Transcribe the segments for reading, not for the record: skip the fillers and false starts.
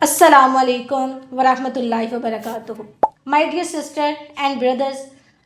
अस्सलाम वालेकुम वरहमतुल्लाहि वबरकातुहू। My dear sister and brothers,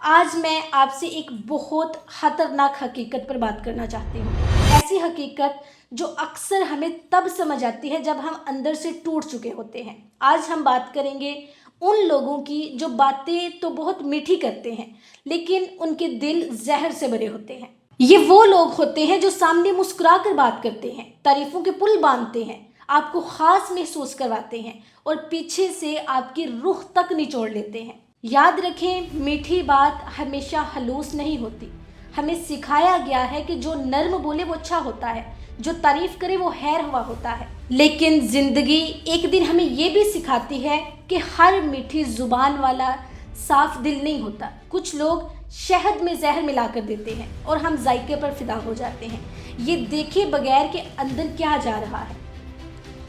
आज मैं आपसे एक बहुत ख़तरनाक हकीकत पर बात करना चाहती हूँ। ऐसी हकीकत जो अक्सर हमें तब समझ आती है जब हम अंदर से टूट चुके होते हैं। आज हम बात करेंगे उन लोगों की जो बातें तो बहुत मीठी करते हैं लेकिन उनके दिल जहर से भरे होते हैं। ये वो लोग होते हैं जो सामने मुस्कुरा कर बात करते हैं, तारीफों के पुल बांधते हैं, आपको खास महसूस करवाते हैं और पीछे से आपकी रूह तक निचोड़ लेते हैं। याद रखें, मीठी बात हमेशा हलूस नहीं होती। हमें सिखाया गया है कि जो नर्म बोले वो अच्छा होता है, जो तारीफ करे वो खैर हुआ होता है। लेकिन जिंदगी एक दिन हमें ये भी सिखाती है कि हर मीठी जुबान वाला साफ दिल नहीं होता। कुछ लोग शहद में जहर मिलाकर देते हैं और हम जायके पर फिदा हो जाते हैं, ये देखे बगैर कि अंदर क्या जा रहा है।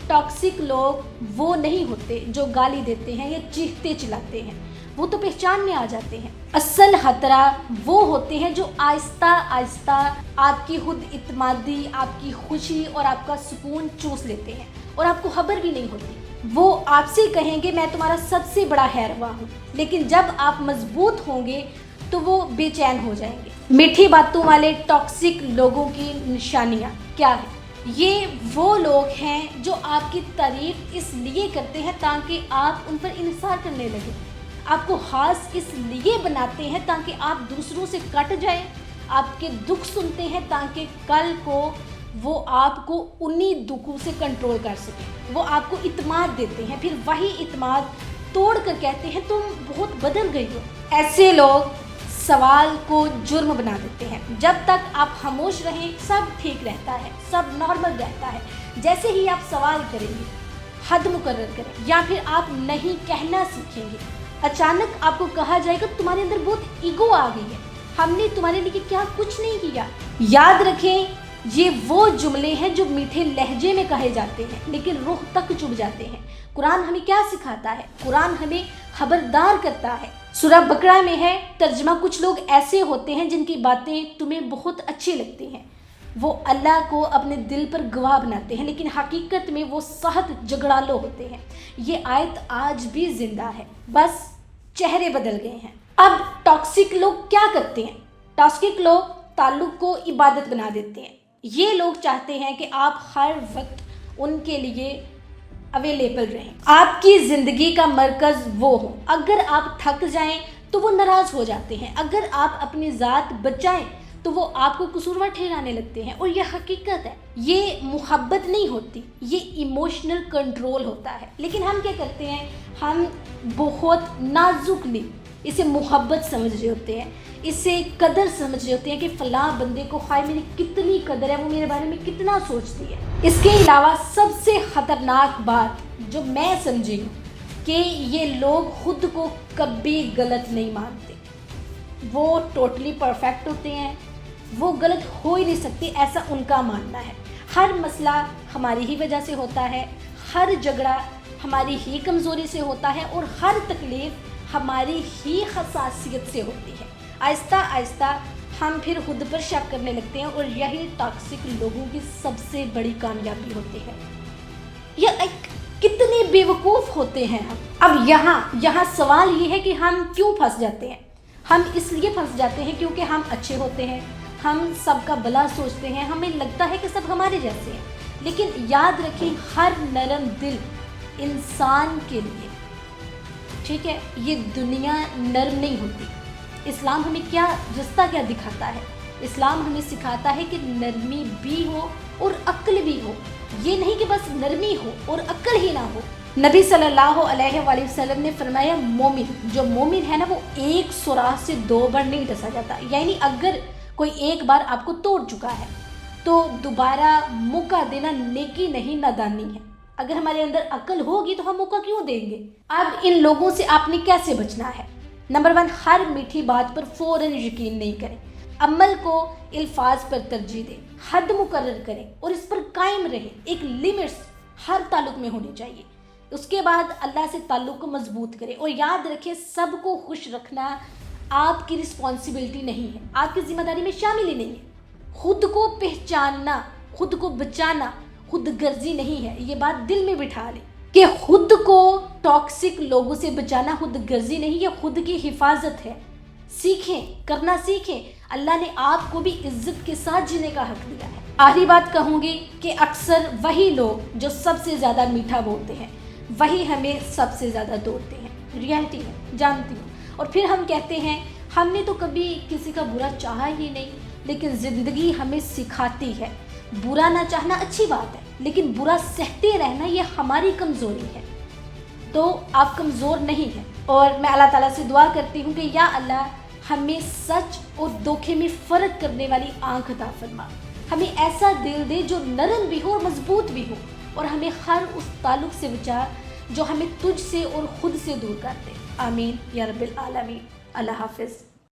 टॉक्सिक लोग वो नहीं होते जो गाली देते हैं या चीखते चिल्लाते हैं, वो तो पहचान में आ जाते हैं। असल खतरा वो होते हैं जो आहिस्ता आहिस्ता आपकी खुद इत्मीदी, आपकी खुशी और आपका सुकून चूस लेते हैं और आपको खबर भी नहीं होती। वो आपसे कहेंगे मैं तुम्हारा सबसे बड़ा हैरवा हूँ, लेकिन जब आप मजबूत होंगे तो वो बेचैन हो जाएंगे। मीठी बातों वाले टॉक्सिक लोगों की निशानियाँ क्या है? ये वो लोग हैं जो आपकी तारीफ इसलिए करते हैं ताकि आप उन पर इंसार करने लगे, आपको खास इसलिए बनाते हैं ताकि आप दूसरों से कट जाएं, आपके दुख सुनते हैं ताकि कल को वो आपको उन्हीं दुखों से कंट्रोल कर सकें। वो आपको इत्मीद देते हैं, फिर वही इत्मीद तोड़ कर कहते हैं तुम बहुत बदल गई हो। ऐसे लोग सवाल को जुर्म बना देते हैं। जब तक आप खामोश रहें सब ठीक रहता है, सब नॉर्मल रहता है। जैसे ही आप सवाल करेंगे, हद मुकर्रर करें या फिर आप नहीं कहना सीखेंगे, अचानक आपको कहा जाएगा तुम्हारे अंदर बहुत ईगो आ गई है, हमने तुम्हारे लिए क्या कुछ नहीं किया। याद रखें, ये वो जुमले हैं जो मीठे लहजे में कहे जाते हैं लेकिन रूह तक चुभ जाते हैं। कुरान हमें क्या सिखाता है? कुरान हमें खबरदार करता है। सूरह बकरा में है तर्जमा, कुछ लोग ऐसे होते हैं जिनकी बातें तुम्हें बहुत अच्छी लगती हैं, वो अल्लाह को अपने दिल पर गवाह बनाते हैं लेकिन हकीकत में वो सख्त झगड़ालू होते हैं। ये आयत आज भी जिंदा है, बस चेहरे बदल गए हैं। अब टॉक्सिक लोग क्या करते हैं? टॉक्सिक लोग ताल्लुक को इबादत बना देते हैं। ये लोग चाहते हैं कि आप हर वक्त उनके लिए अवेलेबल रहें, आपकी ज़िंदगी का मरकज़ वो हो। अगर आप थक जाएं तो वो नाराज़ हो जाते हैं, अगर आप अपनी ज़ात बचाएं तो वो आपको कसूरवार ठहराने लगते हैं। और यह हकीकत है, ये मोहब्बत नहीं होती, ये इमोशनल कंट्रोल होता है। लेकिन हम क्या करते हैं, हम बहुत नाजुकली इसे मोहब्बत समझ रहे होते हैं, इसे कदर समझ रहे होते हैं कि फ़लाँ बंदे को हाय मेरी कितनी कदर है, वो मेरे बारे में कितना सोचती है। इसके अलावा सबसे ख़तरनाक बात जो मैं समझी कि ये लोग खुद को कभी गलत नहीं मानते, वो टोटली परफेक्ट होते हैं, वो गलत हो ही नहीं सकते, ऐसा उनका मानना है। हर मसला हमारी ही वजह से होता है, हर झगड़ा हमारी ही कमज़ोरी से होता है और हर तकलीफ़ हमारी ही खसासियत से होती है। आहिस्ता आहिस्ता हम फिर खुद पर शक करने लगते हैं और यही टॉक्सिक लोगों की सबसे बड़ी कामयाबी होती है। यह कितने बेवकूफ़ होते हैं हम। अब यहाँ सवाल ये है कि हम क्यों फंस जाते हैं? हम इसलिए फंस जाते हैं क्योंकि हम अच्छे होते हैं, हम सबका भला सोचते हैं, हमें लगता है कि सब हमारे जैसे हैं। लेकिन याद रखें, हर नरम दिल इंसान के लिए, ठीक है, ये दुनिया नरम नहीं होती। इस्लाम हमें रास्ता क्या दिखाता है? इस्लाम हमें सिखाता है कि नरमी भी हो और अक्ल भी हो। ये नहीं कि बस नरमी हो और अक्ल ही ना हो। नबी सल्लल्लाहु अलैहि वसल्लम ने फरमाया, जो मोमिन है ना, वो एक सुराख से 2 बार नहीं डसा जाता। यानी अगर कोई एक बार आपको तोड़ चुका है तो दोबारा मौका देना नेकी नहीं, नादानी है। अगर हमारे अंदर अक्ल होगी तो हम मौका क्यों देंगे? अब इन लोगों से आपने कैसे बचना है? नंबर 1, हर मीठी बात पर फ़ौरन यकीन नहीं करें, अमल को अल्फाज पर तरजीह दें, हद मुकर्रर करें और इस पर कायम रहें। एक लिमिट्स हर ताल्लुक में होनी चाहिए। उसके बाद अल्लाह से ताल्लुक को मजबूत करें और याद रखें, सबको खुश रखना आपकी रिस्पॉन्सिबिलिटी नहीं है, आपकी जिम्मेदारी में शामिल ही नहीं है। खुद को पहचानना, खुद को बचाना खुद गर्जी नहीं है, ये बात दिल में बिठा लें। کہ خود کو ٹاکسک لوگوں سے بچانا خود غرضی نہیں، یہ خود کی حفاظت ہے۔ سیکھیں، کرنا سیکھیں۔ اللہ نے آپ کو بھی عزت کے ساتھ جینے کا حق دیا ہے۔ آخری بات کہوں گی کہ اکثر وہی لوگ جو سب سے زیادہ میٹھا بولتے ہیں وہی ہمیں سب سے زیادہ توڑتے ہیں۔ ریئلٹی ہے، جانتی ہوں۔ اور پھر ہم کہتے ہیں ہم نے تو کبھی کسی کا برا چاہا ہی نہیں، لیکن زندگی ہمیں سکھاتی ہے برا نہ چاہنا اچھی بات ہے، لیکن برا سہتے رہنا یہ ہماری کمزوری ہے۔ تو آپ کمزور نہیں ہیں، اور میں اللہ تعالیٰ سے دعا کرتی ہوں کہ یا اللہ ہمیں سچ اور دھوکے میں فرق کرنے والی آنکھ عطا فرما، ہمیں ایسا دل دے جو نرم بھی ہو اور مضبوط بھی ہو، اور ہمیں ہر اس تعلق سے بچا جو ہمیں تجھ سے اور خود سے دور کر دے۔ آمین یا رب العالمین۔ اللہ حافظ۔